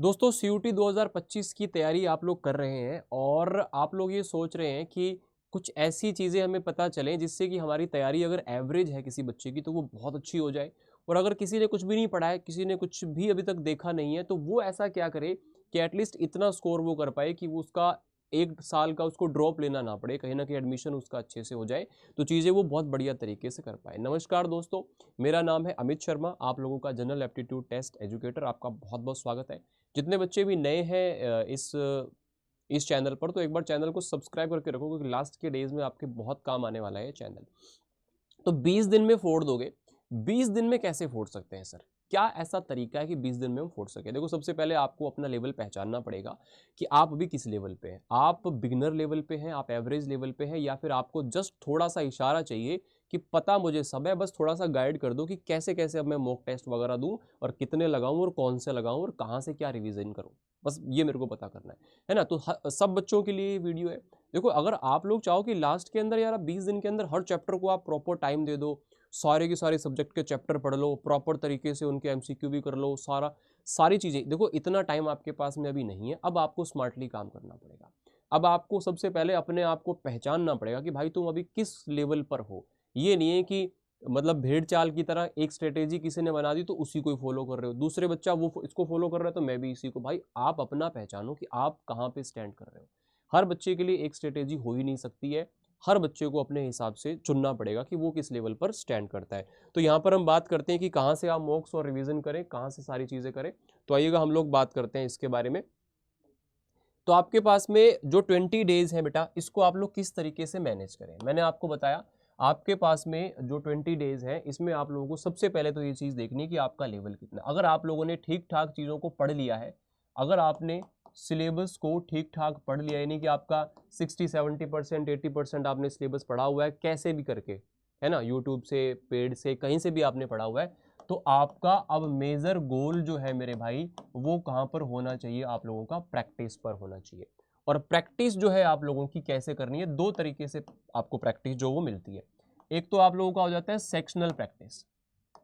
दोस्तों सीयूटी 2025 की तैयारी आप लोग कर रहे हैं और आप लोग ये सोच रहे हैं कि कुछ ऐसी चीज़ें हमें पता चलें जिससे कि हमारी तैयारी अगर एवरेज है किसी बच्चे की तो वो बहुत अच्छी हो जाए। और अगर किसी ने कुछ भी नहीं पढ़ा है, किसी ने कुछ भी अभी तक देखा नहीं है, तो वो ऐसा क्या करे कि एटलीस्ट इतना स्कोर वो कर पाए कि वो उसका 1 साल का उसको ड्रॉप लेना ना पड़े, कहीं न कहीं एडमिशन उसका अच्छे से हो जाए, तो चीज़ें वो बहुत बढ़िया तरीके से कर पाए। नमस्कार दोस्तों, मेरा नाम है अमित शर्मा, आप लोगों का जनरल एप्टीट्यूड टेस्ट एजुकेटर, आपका बहुत-बहुत स्वागत है। जितने बच्चे भी नए हैं इस चैनल पर, तो एक बार चैनल को सब्सक्राइब करके रखो क्योंकि लास्ट के डेज में आपके बहुत काम आने वाला है ये चैनल। तो 20 दिन में फोड़ दोगे। 20 दिन में कैसे फोड़ सकते हैं सर? क्या ऐसा तरीका है कि 20 दिन में हम फोड़ सके? देखो, सबसे पहले आपको अपना लेवल पहचानना पड़ेगा कि आप अभी किस लेवल पे हैं। आप बिगिनर लेवल पे हैं, आप एवरेज लेवल पे हैं, या फिर आपको जस्ट थोड़ा सा इशारा चाहिए कि पता मुझे सब है, बस थोड़ा सा गाइड कर दो कि कैसे कैसे अब मैं मॉक टेस्ट वगैरह दूं और कितने लगाऊं और कौन से लगाऊं और कहां से क्या रिवीजन करूं। बस ये मेरे को पता करना है ना? तो सब बच्चों के लिए ये वीडियो है। देखो, अगर आप लोग चाहो कि लास्ट के अंदर यार 20 दिन के अंदर हर चैप्टर को आप प्रॉपर टाइम दे दो, सारे के सारे सब्जेक्ट के चैप्टर पढ़ लो, प्रॉपर तरीके से उनके एमसीक्यू भी कर लो, सारी चीज़ें, देखो इतना टाइम आपके पास में अभी नहीं है। अब आपको स्मार्टली काम करना पड़ेगा। अब आपको सबसे पहले अपने आप को पहचानना पड़ेगा कि भाई तुम अभी किस लेवल पर हो। ये नहीं है कि मतलब भेड़ चाल की तरह एक स्ट्रेटेजी किसी ने बना दी तो उसी को ही फॉलो कर रहे हो, दूसरे बच्चा वो इसको फॉलो कर रहा है तो मैं भी इसी को। भाई आप अपना पहचानो कि आप कहाँ पे स्टैंड कर रहे हो। हर बच्चे के लिए एक स्ट्रेटेजी हो ही नहीं सकती है। हर बच्चे को अपने हिसाब से चुनना पड़ेगा कि वो किस लेवल पर स्टैंड करता है। तो यहाँ पर हम बात करते हैं कि कहाँ से आप मॉक्स और रिवीजन करें, कहाँ से सारी चीज़ें करें। तो आइएगा हम लोग बात करते हैं इसके बारे में। तो आपके पास में जो 20 डेज है बेटा, इसको आप लोग किस तरीके से मैनेज करें। मैंने आपको बताया आपके पास में जो 20 डेज है, इसमें आप लोगों को सबसे पहले तो ये चीज़ देखनी है कि आपका लेवल कितना। अगर आप लोगों ने ठीक ठाक चीज़ों को पढ़ लिया है, अगर आपने सिलेबस को ठीक ठाक पढ़ लिया, यानी कि आपका 60-70% 80% आपने सिलेबस पढ़ा हुआ है कैसे भी करके, है ना, यूट्यूब से, पेड से, कहीं से भी आपने पढ़ा हुआ है, तो आपका अब मेजर गोल जो है मेरे भाई, वो कहाँ पर होना चाहिए? आप लोगों का प्रैक्टिस पर होना चाहिए। और प्रैक्टिस जो है आप लोगों की कैसे करनी है? दो तरीके से आपको प्रैक्टिस जो वो मिलती है। एक तो आप लोगों का हो जाता है सेक्शनल प्रैक्टिस,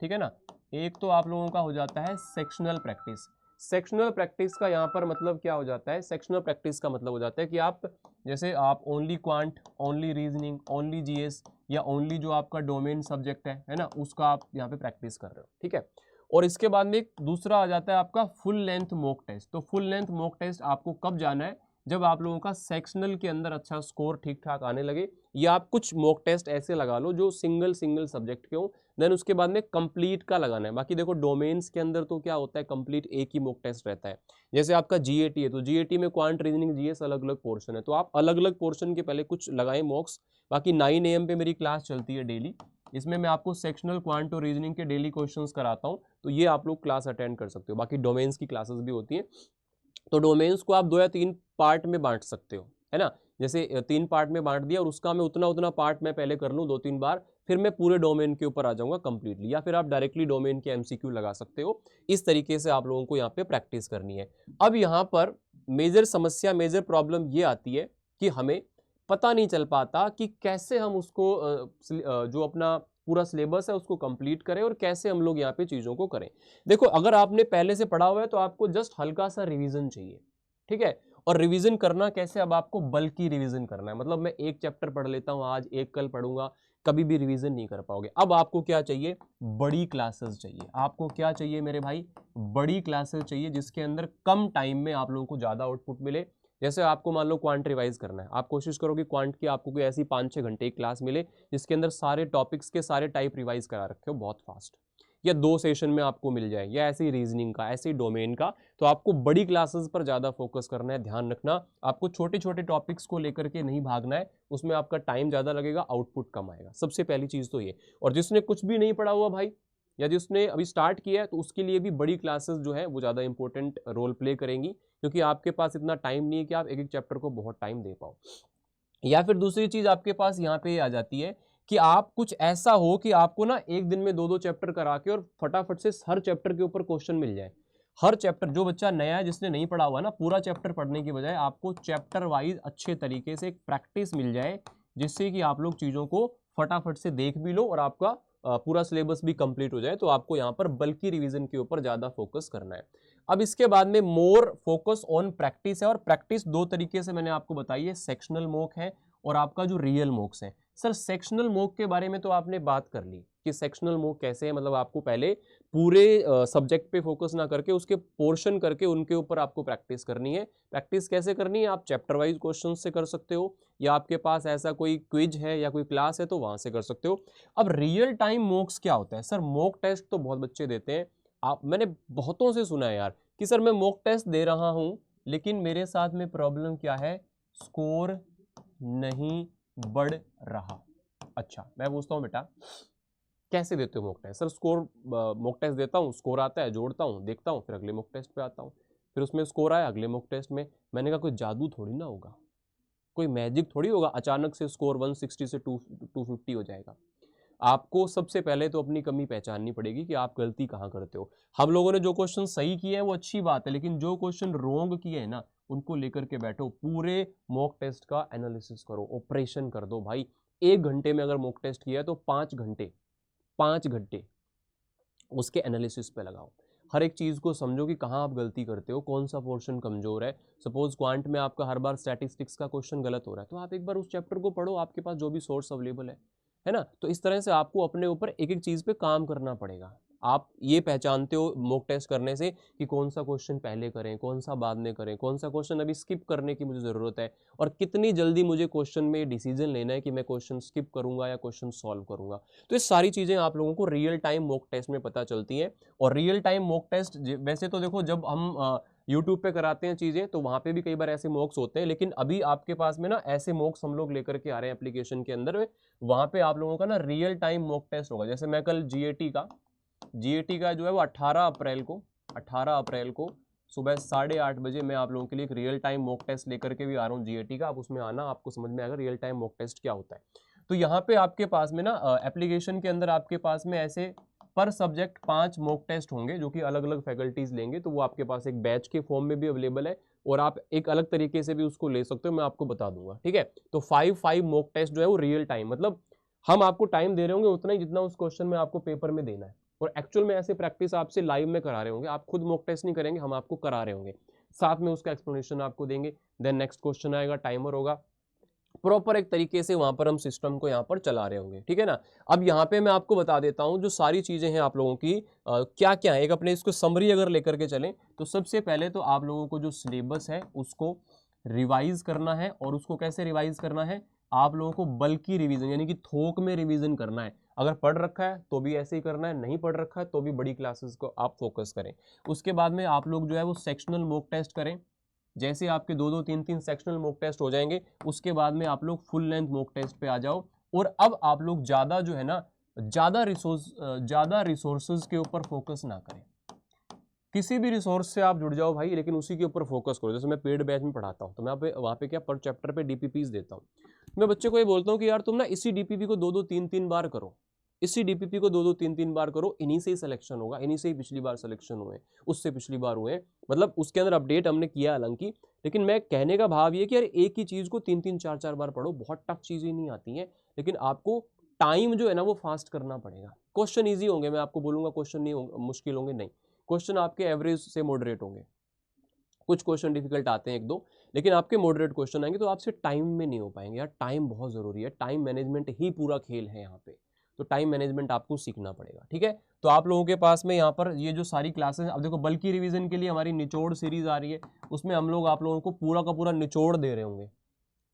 ठीक है ना। एक तो आप लोगों का हो जाता है सेक्शनल प्रैक्टिस। सेक्शनल प्रैक्टिस का यहाँ पर मतलब क्या हो जाता है? सेक्शनल प्रैक्टिस का मतलब हो जाता है कि आप, जैसे आप only quant, only reasoning, only GS, या ओनली जो आपका डोमेन सब्जेक्ट है ना, उसका आप यहाँ पे प्रैक्टिस कर रहे हो, ठीक है। और इसके बाद में एक दूसरा आ जाता है आपका फुल लेंथ मॉक टेस्ट। तो फुल लेंथ मॉक टेस्ट आपको कब जाना है? जब आप लोगों का सेक्शनल के अंदर अच्छा स्कोर ठीक ठाक आने लगे, या आप कुछ मॉक टेस्ट ऐसे लगा लो जो सिंगल सिंगल सब्जेक्ट के हो। देन उसके बाद में कंप्लीट का लगाना है। बाकी देखो, डोमेन्स के अंदर तो क्या होता है, कंप्लीट एक ही मॉक टेस्ट रहता है। जैसे आपका जीएटी है, तो जीएटी में क्वांट, रीजनिंग, जीएस अलग अलग पोर्शन है, तो आप अलग अलग पोर्शन के पहले कुछ लगाएं मॉक्स। बाकी 9 AM पे मेरी क्लास चलती है डेली, इसमें मैं आपको सेक्शनल, क्वांट और रीजनिंग के डेली क्वेश्चंस कराता हूँ, तो ये आप लोग क्लास अटेंड कर सकते हो। बाकी डोमेन्स की क्लासेस भी होती हैं, तो डोमेन्स को आप 2 या 3 पार्ट में बांट सकते हो, है ना। जैसे 3 पार्ट में बांट दिया और उसका मैं उतना उतना पार्ट मैं पहले कर लूँ 2-3 बार, फिर मैं पूरे डोमेन के ऊपर आ जाऊंगा कंप्लीटली। या फिर आप डायरेक्टली डोमेन के एमसीक्यू लगा सकते हो। इस तरीके से आप लोगों को यहाँ पे प्रैक्टिस करनी है। अब यहाँ पर मेजर समस्या, मेजर प्रॉब्लम ये आती है कि हमें पता नहीं चल पाता कि कैसे हम उसको जो अपना पूरा सिलेबस है उसको कंप्लीट करें और कैसे हम लोग यहाँ पे चीज़ों को करें। देखो, अगर आपने पहले से पढ़ा हुआ है तो आपको जस्ट हल्का सा रिवीजन चाहिए, ठीक है। और रिवीजन करना कैसे? अब आपको बल्कि रिवीजन करना है, मतलब मैं एक चैप्टर पढ़ लेता हूँ आज, एक कल पढ़ूंगा, कभी भी रिवीजन नहीं कर पाओगे। अब आपको क्या चाहिए? बड़ी क्लासेस चाहिए। आपको क्या चाहिए मेरे भाई? बड़ी क्लासेस चाहिए, जिसके अंदर कम टाइम में आप लोगों को ज़्यादा आउटपुट मिले। जैसे आपको मान लो क्वांट रिवाइज करना है, आप कोशिश करो कि क्वांट की आपको कोई ऐसी 5-6 घंटे की क्लास मिले जिसके अंदर सारे टॉपिक्स के सारे टाइप रिवाइज करा रखे हो बहुत फास्ट, या 2 सेशन में आपको मिल जाए, या ऐसे ही रीजनिंग का, ऐसे ही डोमेन का। तो आपको बड़ी क्लासेस पर ज़्यादा फोकस करना है। ध्यान रखना, आपको छोटे छोटे टॉपिक्स को लेकर के नहीं भागना है, उसमें आपका टाइम ज़्यादा लगेगा, आउटपुट कम आएगा। सबसे पहली चीज़ तो ये। और जिसने कुछ भी नहीं पढ़ा हुआ भाई, या जिसने अभी स्टार्ट किया है, तो उसके लिए भी बड़ी क्लासेस जो है वो ज़्यादा इंपॉर्टेंट रोल प्ले करेंगी, क्योंकि आपके पास इतना टाइम नहीं है कि आप एक एक चैप्टर को बहुत टाइम दे पाओ। या फिर दूसरी चीज आपके पास यहाँ पे आ जाती है कि आप कुछ ऐसा हो कि आपको ना एक दिन में 2-2 चैप्टर करा के और फटाफट से हर चैप्टर के ऊपर क्वेश्चन मिल जाए। हर चैप्टर, जो बच्चा नया है जिसने नहीं पढ़ा हुआ ना, पूरा चैप्टर पढ़ने की बजाय आपको चैप्टर वाइज अच्छे तरीके से एक प्रैक्टिस मिल जाए, जिससे कि आप लोग चीज़ों को फटाफट से देख भी लो और आपका पूरा सिलेबस भी कंप्लीट हो जाए। तो आपको यहाँ पर बल्कि रिवीजन के ऊपर ज़्यादा फोकस करना है। अब इसके बाद में मोर फोकस ऑन प्रैक्टिस है, और प्रैक्टिस दो तरीके से मैंने आपको बताई है, सेक्शनल मॉक है और आपका जो रियल मॉक्स है। सर सेक्शनल मॉक के बारे में तो आपने बात कर ली कि सेक्शनल मॉक कैसे है, मतलब आपको पहले पूरे सब्जेक्ट पे फोकस ना करके उसके पोर्शन करके उनके ऊपर आपको प्रैक्टिस करनी है। प्रैक्टिस कैसे करनी है, आप चैप्टर वाइज क्वेश्चन से कर सकते हो, या आपके पास ऐसा कोई क्विज है या कोई क्लास है तो वहां से कर सकते हो। अब रियल टाइम मॉक्स क्या होता है? सर मॉक टेस्ट तो बहुत बच्चे देते हैं, मैंने बहुतों से सुना है यार कि सर मैं मॉक टेस्ट दे रहा हूं लेकिन मेरे साथ में प्रॉब्लम क्या है, स्कोर नहीं बढ़ रहा। अच्छा मैं पूछता हूं बेटा कैसे देते हो mock test? Sir score, mock test देता हूँ, स्कोर आता है, जोड़ता हूँ, देखता हूँ, फिर अगले मॉक टेस्ट पे आता हूँ, फिर उसमें स्कोर आया अगले मॉक टेस्ट में। मैंने कहा कोई जादू थोड़ी ना होगा, कोई मैजिक थोड़ी होगा अचानक से स्कोर 160 से 250 हो जाएगा। आपको सबसे पहले तो अपनी कमी पहचाननी पड़ेगी कि आप गलती कहाँ करते हो। हम लोगों ने जो क्वेश्चन सही किए हैं वो अच्छी बात है, लेकिन जो क्वेश्चन रॉन्ग किए हैं ना उनको लेकर के बैठो, पूरे मॉक टेस्ट का एनालिसिस करो, ऑपरेशन कर दो भाई। 1 घंटे में अगर मॉक टेस्ट किया है तो 5 घंटे उसके एनालिसिस पे लगाओ। हर एक चीज़ को समझो कि कहाँ आप गलती करते हो, कौन सा पोर्शन कमजोर है। सपोज क्वांट में आपका हर बार स्टैटिस्टिक्स का क्वेश्चन गलत हो रहा है तो आप एक बार उस चैप्टर को पढ़ो, आपके पास जो भी सोर्स अवेलेबल है ना। तो इस तरह से आपको अपने ऊपर एक एक चीज़ पे काम करना पड़ेगा। आप ये पहचानते हो मॉक टेस्ट करने से कि कौन सा क्वेश्चन पहले करें, कौन सा बाद में करें, कौन सा क्वेश्चन अभी स्किप करने की मुझे ज़रूरत है, और कितनी जल्दी मुझे क्वेश्चन में डिसीजन लेना है कि मैं क्वेश्चन स्किप करूंगा या क्वेश्चन सॉल्व करूंगा। तो ये सारी चीज़ें आप लोगों को रियल टाइम मॉक टेस्ट में पता चलती हैं। और रियल टाइम मॉक टेस्ट वैसे तो देखो जब हम यूट्यूब पे कराते हैं चीज़ें तो वहाँ पे भी कई बार ऐसे मॉक्स होते हैं, लेकिन अभी आपके पास में ना ऐसे मॉक्स हम लोग लेकर के आ रहे हैं एप्लीकेशन के अंदर में। वहाँ पे आप लोगों का ना रियल टाइम मॉक टेस्ट होगा। जैसे मैं कल जीएटी का जो है वो 18 अप्रैल को सुबह 8:30 बजे मैं आप लोगों के लिए एक रियल टाइम मॉक टेस्ट लेकर के भी आ रहा हूँ जीएटी का। आप उसमें आना, आपको समझ में आएगा रियल टाइम मॉक टेस्ट क्या होता है। तो यहाँ पे आपके पास में ना एप्लीकेशन के अंदर आपके पास में ऐसे पर सब्जेक्ट 5 मॉक टेस्ट होंगे जो कि अलग अलग फैकल्टीज लेंगे। तो वो आपके पास एक बैच के फॉर्म में भी अवेलेबल है और आप एक अलग तरीके से भी उसको ले सकते हो, मैं आपको बता दूंगा, ठीक है। तो 5 मॉक टेस्ट जो है वो रियल टाइम, मतलब हम आपको टाइम दे रहे होंगे उतना ही जितना उस क्वेश्चन में आपको पेपर में देना है, और एक्चुअल में ऐसे प्रैक्टिस आपसे लाइव में करा रहे होंगे। आप खुद मॉक टेस्ट नहीं करेंगे, हम आपको करा रहे होंगे, साथ में उसका एक्सप्लेनेशन आपको देंगे। देन नेक्स्ट क्वेश्चन आएगा, टाइमर होगा, प्रॉपर एक तरीके से वहां पर हम सिस्टम को यहाँ पर चला रहे होंगे, ठीक है ना। अब यहाँ पे मैं आपको बता देता हूँ जो सारी चीजें हैं आप लोगों की क्या क्या है। एक अपने इसको समरी अगर लेकर के चलें तो सबसे पहले तो आप लोगों को जो सिलेबस है उसको रिवाइज करना है। और उसको कैसे रिवाइज करना है, आप लोगों को बल्कि रिवीजन यानी कि थोक में रिवीजन करना है। अगर पढ़ रखा है तो भी ऐसे ही करना है, नहीं पढ़ रखा है तो भी बड़ी क्लासेस को आप फोकस करें। उसके बाद में आप लोग जो है वो सेक्शनल मॉक टेस्ट करें। जैसे आपके 2-2 3-3 सेक्शनल मॉक टेस्ट हो जाएंगे उसके बाद में आप लोग फुल लेंथ मॉक टेस्ट पे आ जाओ। और अब आप लोग ज़्यादा जो है ना ज़्यादा रिसोर्सेज के ऊपर फोकस ना करें। किसी भी रिसोर्स से आप जुड़ जाओ भाई, लेकिन उसी के ऊपर फोकस करो। जैसे मैं पेड बैच में पढ़ाता हूँ तो मैं वहाँ पे क्या पर चैप्टर पे डीपीपीज देता हूँ। मैं बच्चे को ये बोलता हूँ कि यार तुम ना इसी डीपीपी को 2-2 3-3 बार करो, इसी डीपीपी को 2-2 3-3 बार करो, इन्हीं से ही सिलेक्शन होगा, इन्हीं से ही पिछली बार सिलेक्शन हुए, उससे पिछली बार हुए। मतलब उसके अंदर अपडेट हमने किया हालांकि, लेकिन मैं कहने का भाव ये कि यार एक ही चीज़ को 3-3 4-4 बार पढ़ो। बहुत टफ चीज़ें नहीं आती हैं, लेकिन आपको टाइम जो है ना वो फास्ट करना पड़ेगा। क्वेश्चन ईजी होंगे, मैं आपको बोलूंगा क्वेश्चन नहीं होंगे, मुश्किल होंगे नहीं, क्वेश्चन आपके एवरेज से मॉडरेट होंगे। कुछ क्वेश्चन डिफिकल्ट आते हैं 1-2, लेकिन आपके मॉडरेट क्वेश्चन आएंगे तो आपसे टाइम में नहीं हो पाएंगे। यार टाइम बहुत ज़रूरी है, टाइम मैनेजमेंट ही पूरा खेल है यहाँ पे। तो टाइम मैनेजमेंट आपको सीखना पड़ेगा, ठीक है। तो आप लोगों के पास में यहाँ पर ये जो सारी क्लासेस, अब देखो बल्कि रिवीजन के लिए हमारी निचोड़ सीरीज आ रही है, उसमें हम लोग आप लोगों को पूरा का पूरा निचोड़ दे रहे होंगे।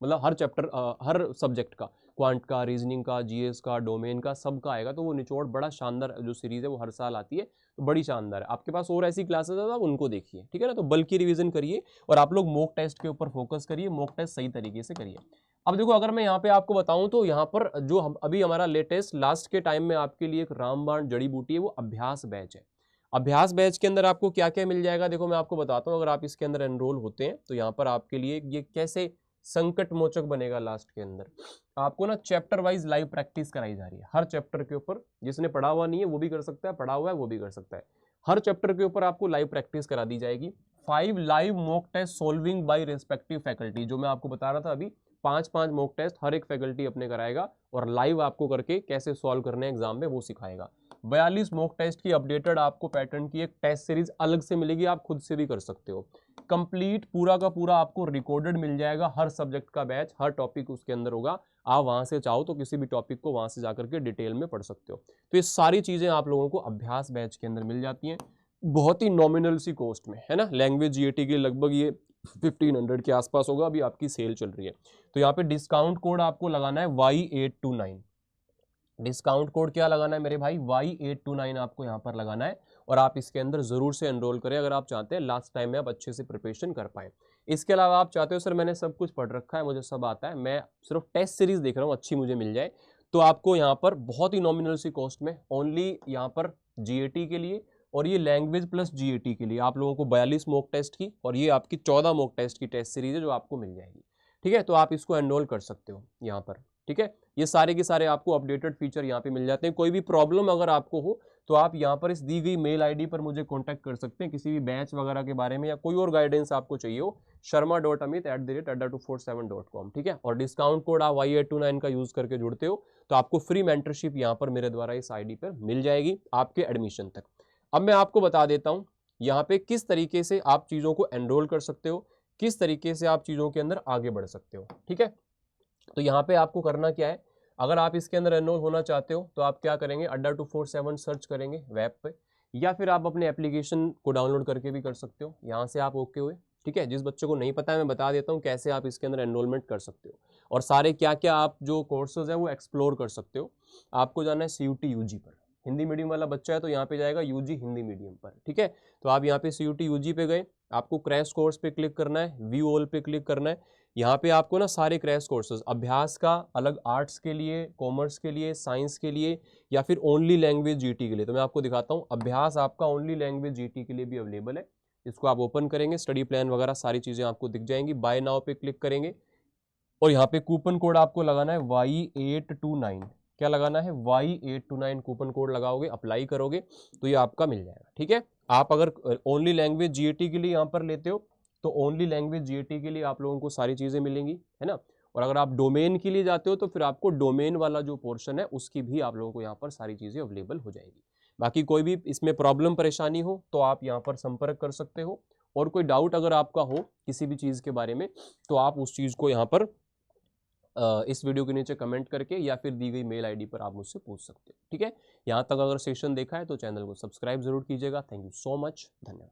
मतलब हर चैप्टर हर सब्जेक्ट का, क्वांट का, रीजनिंग का, जीएस का, डोमेन का, सब का आएगा। तो वो निचोड़ बड़ा शानदार जो सीरीज है वो हर साल आती है, तो बड़ी शानदार है। आपके पास और ऐसी क्लासेस है तो आप उनको देखिए, ठीक है ना। तो बल्कि रिवीजन करिए और आप लोग मॉक टेस्ट के ऊपर फोकस करिए, मॉक टेस्ट सही तरीके से करिए। अब देखो अगर मैं यहाँ पे आपको बताऊं तो यहाँ पर जो हम अभी हमारा लेटेस्ट लास्ट के टाइम में आपके लिए एक रामबाण जड़ी बूटी है, वो अभ्यास बैच है। अभ्यास बैच के अंदर आपको क्या क्या मिल जाएगा, देखो मैं आपको बताता हूँ। अगर आप इसके अंदर एनरोल होते हैं तो यहाँ पर आपके लिए ये कैसे संकट मोचक बनेगा। लास्ट के अंदर आपको ना चैप्टर वाइज लाइव प्रैक्टिस कराई जा रही है, हर चैप्टर के ऊपर। जिसने पढ़ा हुआ नहीं है वो भी कर सकता है, पढ़ा हुआ है वो भी कर सकता है। हर चैप्टर के ऊपर आपको लाइव प्रैक्टिस करा दी जाएगी। 5 live mock test solving by respective faculty, जो मैं आपको बता रहा था अभी, 5 मॉक टेस्ट हर एक फैकल्टी अपने कराएगा और लाइव आपको करके कैसे सॉल्व करने एग्जाम में वो सिखाएगा। 42 मॉक टेस्ट की अपडेटेड आपको पैटर्न की एक टेस्ट सीरीज अलग से मिलेगी, आप खुद से भी कर सकते हो। कंप्लीट पूरा का पूरा आपको रिकॉर्डेड मिल जाएगा, हर सब्जेक्ट का बैच, हर टॉपिक उसके अंदर होगा। आप वहां से चाहो तो किसी भी टॉपिक को वहां से जाकर के डिटेल में पढ़ सकते हो। तो ये सारी चीजें आप लोगों को अभ्यास बैच के अंदर मिल जाती हैं, बहुत ही नॉमिनल सी कॉस्ट में, है ना। लैंग्वेज जीएटी के लगभग ये 1500 के आसपास होगा, अभी आपकी सेल चल रही है। तो यहाँ पे डिस्काउंट कोड आपको लगाना है Y829। डिस्काउंट कोड क्या लगाना है मेरे भाई, Y829 आपको यहाँ पर लगाना है, और आप इसके अंदर जरूर से एनरोल करें अगर आप चाहते हैं लास्ट टाइम में आप अच्छे से प्रिपरेशन कर पाए। इसके अलावा आप चाहते हो सर मैंने सब कुछ पढ़ रखा है, मुझे सब आता है, मैं सिर्फ टेस्ट सीरीज देख रहा हूँ, अच्छी मुझे मिल जाए, तो आपको यहाँ पर बहुत ही नॉमिनल सी कॉस्ट में ओनली यहाँ पर जीएटी के लिए और ये लैंग्वेज प्लस जीएटी के लिए आप लोगों को 42 मॉक टेस्ट की और ये आपकी 14 मॉक टेस्ट की टेस्ट सीरीज है जो आपको मिल जाएगी। ठीक है, तो आप इसको एनरोल कर सकते हो यहाँ पर। ठीक है, ये सारे के सारे आपको अपडेटेड फीचर यहाँ पे मिल जाते हैं। कोई भी प्रॉब्लम अगर आपको हो तो आप यहाँ पर इस दी गई मेल आईडी पर मुझे कांटेक्ट कर सकते हैं, किसी भी बैच वगैरह के बारे में या कोई और गाइडेंस आपको चाहिए हो, sharma.amit@adda247.com। ठीक है, और डिस्काउंट कोड आप Y829 का यूज करके जुड़ते हो तो आपको फ्री मेंटरशिप यहाँ पर मेरे द्वारा इस आईडी पर मिल जाएगी आपके एडमिशन तक। अब मैं आपको बता देता हूँ यहाँ पे किस तरीके से आप चीजों को एनरोल कर सकते हो, किस तरीके से आप चीजों के अंदर आगे बढ़ सकते हो। ठीक है, तो यहाँ पे आपको करना क्या है, अगर आप इसके अंदर एनरोल होना चाहते हो तो आप क्या करेंगे, adda247 सर्च करेंगे वेब पे, या फिर आप अपने एप्लीकेशन को डाउनलोड करके भी कर सकते हो, यहाँ से आप ओके हुए। ठीक है, जिस बच्चे को नहीं पता है मैं बता देता हूँ कैसे आप इसके अंदर एनरोलमेंट कर सकते हो और सारे क्या क्या आप जो कोर्सेज हैं वो एक्सप्लोर कर सकते हो। आपको जाना है CUT UG पर, हिंदी मीडियम वाला बच्चा है तो यहाँ पे जाएगा UG हिंदी मीडियम पर। ठीक है, तो आप यहाँ पे CUT UG पे गए, आपको क्रैश कोर्स पे क्लिक करना है, व्यू ऑल पे क्लिक करना है। यहाँ पे आपको ना सारे क्रैश कोर्सेज, अभ्यास का अलग, आर्ट्स के लिए, कॉमर्स के लिए, साइंस के लिए, या फिर ओनली लैंग्वेज जीटी के लिए। तो मैं आपको दिखाता हूँ, अभ्यास आपका ओनली लैंग्वेज जीटी के लिए भी अवेलेबल है। इसको आप ओपन करेंगे, स्टडी प्लान वगैरह सारी चीज़ें आपको दिख जाएंगी। बाय नाउ पे क्लिक करेंगे और यहाँ पे कूपन कोड आपको लगाना है Y829। क्या लगाना है, Y829 कूपन कोड लगाओगे, अप्लाई करोगे तो ये आपका मिल जाएगा। ठीक है, आप अगर ओनली लैंग्वेज जीएटी के लिए यहाँ पर लेते हो तो ओनली लैंग्वेज जीएटी के लिए आप लोगों को सारी चीज़ें मिलेंगी, है ना। और अगर आप डोमेन के लिए जाते हो तो फिर आपको डोमेन वाला जो पोर्शन है उसकी भी आप लोगों को यहाँ पर सारी चीज़ें अवेलेबल हो जाएगी। बाकी कोई भी इसमें प्रॉब्लम परेशानी हो तो आप यहाँ पर संपर्क कर सकते हो, और कोई डाउट अगर आपका हो किसी भी चीज़ के बारे में तो आप उस चीज़ को यहाँ पर इस वीडियो के नीचे कमेंट करके या फिर दी गई मेल आईडी पर आप मुझसे पूछ सकते हो। ठीक है, यहाँ तक अगर सेशन देखा है तो चैनल को सब्सक्राइब जरूर कीजिएगा। थैंक यू सो मच, धन्यवाद।